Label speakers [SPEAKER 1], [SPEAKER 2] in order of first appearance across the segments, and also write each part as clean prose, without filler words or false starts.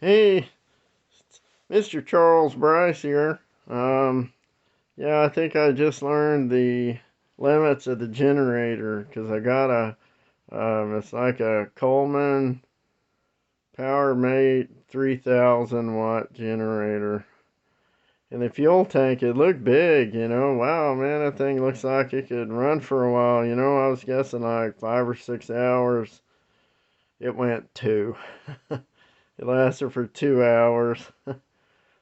[SPEAKER 1] Hey, Mr. Charles Bryce here. Um, yeah, I think I just learned the limits of the generator because I got it's like a Coleman PowerMate 3000 watt generator. And the fuel tank, it looked big, Wow, man, that thing looks like it could run for a while. I was guessing like 5 or 6 hours. It went two. It lasted for 2 hours.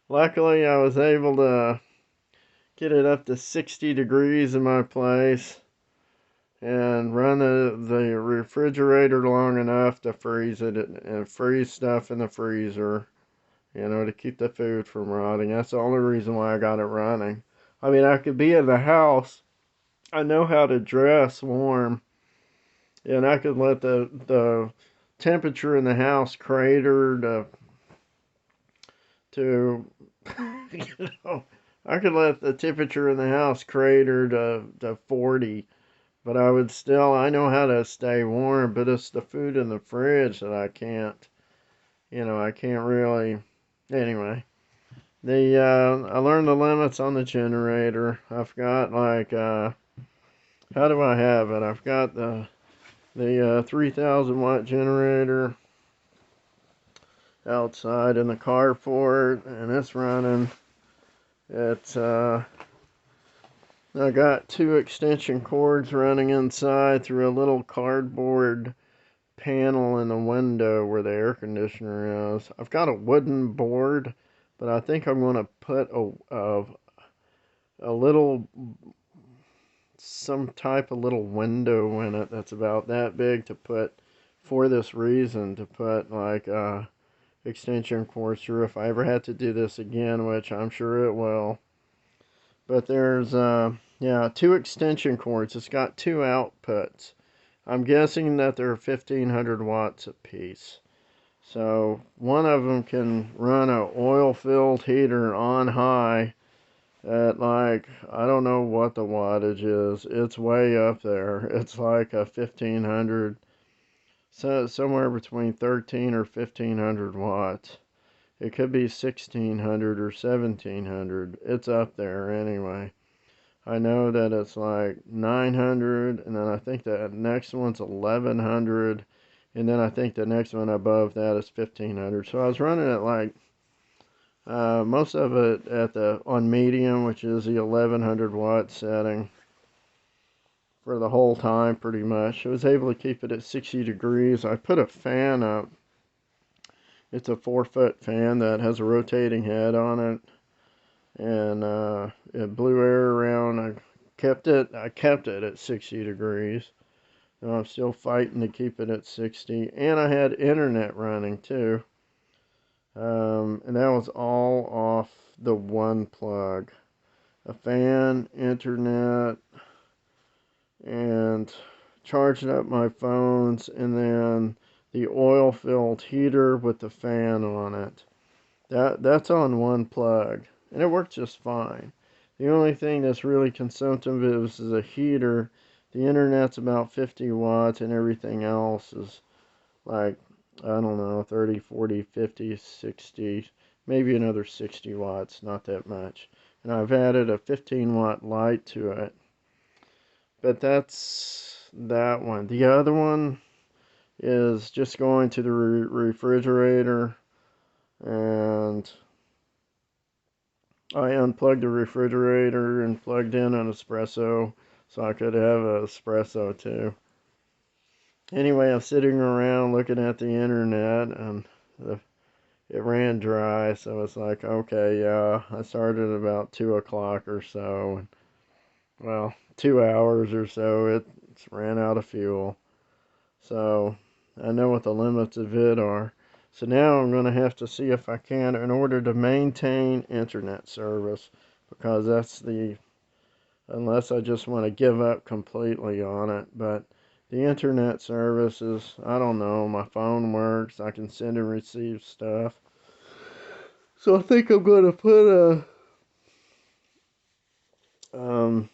[SPEAKER 1] Luckily, I was able to get it up to 60 degrees in my place and run the refrigerator long enough to freeze it and freeze stuff in the freezer, to keep the food from rotting. That's the only reason why I got it running. I mean, I could be in the house. I know how to dress warm, and I could let the temperature in the house crater to you know, I could let the temperature in the house crater to 40, but I know how to stay warm, but it's the food in the fridge that I can't really, anyway. I learned the limits on the generator. I've got how do I have it? I've got the 3000 watt generator outside in the carport, and it's running. It's I got two extension cords running inside through a little cardboard panel in the window where the air conditioner is. I've got a wooden board, but I think I'm going to put a little, some type of little window in it that's about that big to put, for this reason, to put like extension cords through if I ever had to do this again, which I'm sure it will. But there's, yeah, two extension cords. It's got two outputs. I'm guessing that they're 1500 watts apiece. So one of them can run a oil-filled heater on high at like, I don't know what the wattage is. It's way up there. It's like a 1500, so somewhere between 13 or 1500 watts. It could be 1600 or 1700. It's up there anyway. I know that it's like 900, and then I think the next one's 1100, and then I think the next one above that is 1500. So I was running it like most of it at the on medium, which is the 1100 watt setting for the whole time pretty much. I was able to keep it at 60 degrees. I put a fan up. It's a 4 foot fan that has a rotating head on it, and it blew air around. I kept it at 60 degrees. And I'm still fighting to keep it at 60. And I had internet running too. And that was all off the one plug. A fan, internet, and charging up my phones, and then the oil-filled heater with the fan on it. That's on one plug, and it worked just fine. The only thing that's really consumptive is the heater. The internet's about 50 watts, and everything else is like, I don't know, 30, 40, 50, 60, maybe another 60 watts, not that much. And I've added a 15 watt light to it. But that's that one. The other one is just going to the refrigerator, and I unplugged the refrigerator and plugged in an espresso so I could have an espresso too. Anyway, I'm sitting around looking at the internet, and the, it ran dry, so it's like, okay, yeah, I started about 2 o'clock or so. And, well, 2 hours or so, it ran out of fuel. So I know what the limits of it are. So now I'm going to have to see if I can, in order to maintain internet service, because unless I just want to give up completely on it. But the internet service is, I don't know, my phone works, I can send and receive stuff. So I think I'm going to put um,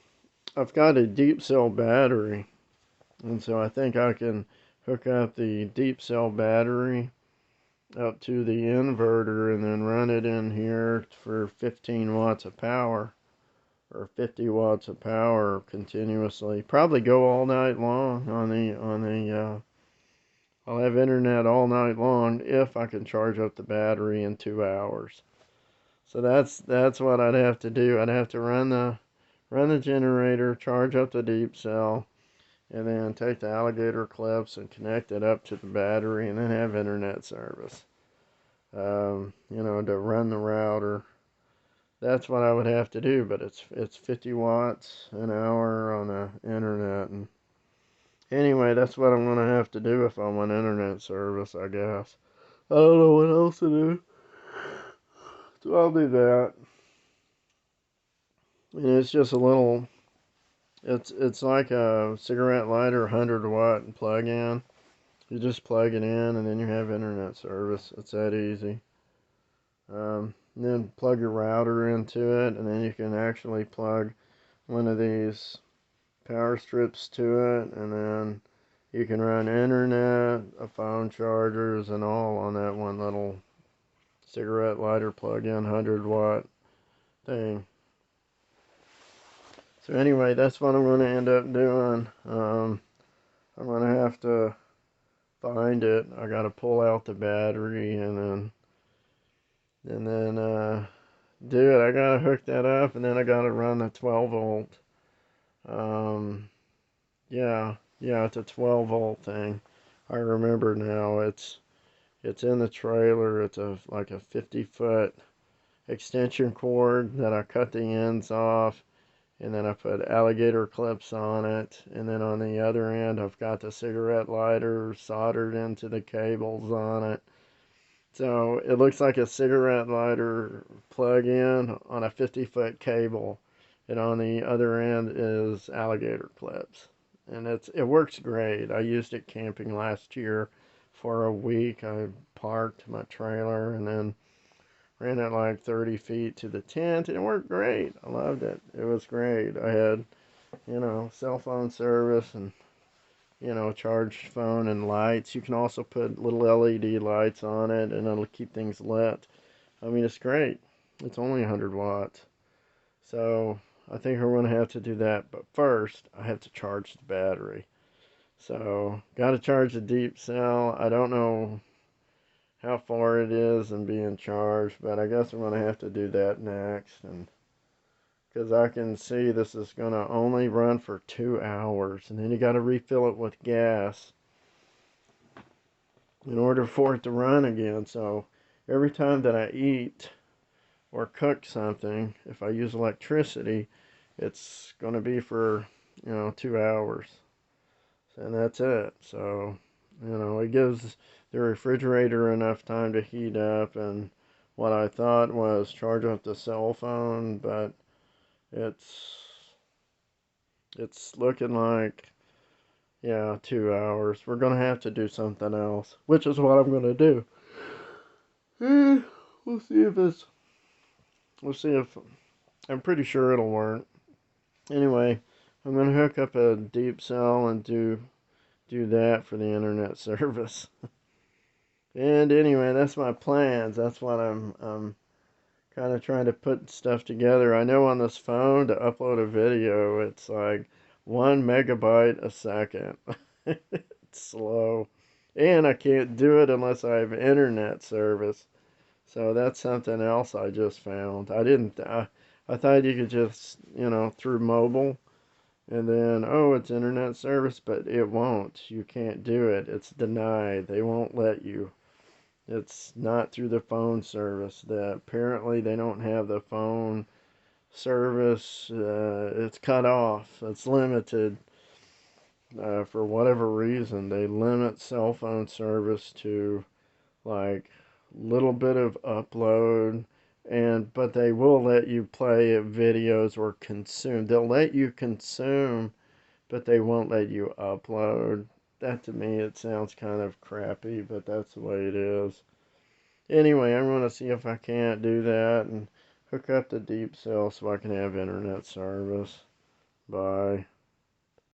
[SPEAKER 1] I've got a deep cell battery, and so I think I can hook up the deep cell battery up to the inverter and then run it in here for 15 watts of power or 50 watts of power continuously. Probably go all night long I'll have internet all night long if I can charge up the battery in 2 hours. So that's what I'd have to do. I'd have to run the generator, charge up the deep cell, and then take the alligator clips and connect it up to the battery, and then have internet service. To run the router. That's what I would have to do, but it's 50 watts an hour on the internet, and anyway, that's what I'm gonna have to do if I want internet service, I guess. I don't know what else to do, so I'll do that. And it's just a little. It's like a cigarette lighter, 100-watt plug-in. You just plug it in, and then you have internet service. It's that easy. And then plug your router into it, and then you can actually plug one of these power strips to it, and then you can run internet, phone chargers, and all on that one little cigarette lighter plug-in 100-watt thing. So anyway, that's what I'm going to end up doing. I'm going to have to find it. I got to pull out the battery and then do it. I got to hook that up, and then I got to run the 12 volt. Yeah, it's a 12 volt thing. I remember now. It's in the trailer. It's like a 50-foot extension cord that I cut the ends off, and then I put alligator clips on it, and then on the other end I've got the cigarette lighter soldered into the cables on it. So it looks like a cigarette lighter plug-in on a 50-foot cable, and on the other end is alligator clips. And it works great. I used it camping last year for a week. I parked my trailer and then ran it like 30 feet to the tent, and it worked great. I loved it. It was great. I had, cell phone service and, charged phone and lights. You can also put little LED lights on it, and it'll keep things lit. I mean, it's great. It's only 100 watts. So I think we're going to have to do that. But first, I have to charge the battery. So, got to charge the deep cell. I don't know how far it is and being charged, but I guess I'm going to have to do that next. And because I can see this is going to only run for 2 hours, and then you got to refill it with gas in order for it to run again. So every time that I eat or cook something, if I use electricity, it's going to be for 2 hours, and that's it. So it gives the refrigerator enough time to heat up, and what I thought was charge up the cell phone, but it's looking like 2 hours. We're gonna have to do something else, which is what I'm gonna do. We'll see if I'm pretty sure it'll work. Anyway, I'm gonna hook up a deep cell and do that for the internet service. And anyway, that's my plans. That's what I'm kind of trying to put stuff together. I know on this phone to upload a video, it's like 1 megabyte a second. It's slow. And I can't do it unless I have internet service. So that's something else I just found. I thought you could just, through mobile, and then, oh, it's internet service, but it won't. You can't do it. It's denied. They won't let you. It's not through the phone service. Apparently they don't have the phone service. It's cut off. It's limited. For whatever reason, they limit cell phone service to like little bit of upload, but they will let you play videos or consume. They'll let you consume, but they won't let you upload. That to me, it sounds kind of crappy, but that's the way it is. Anyway, I'm going to see if I can't do that and hook up the deep cell so I can have internet service. Bye.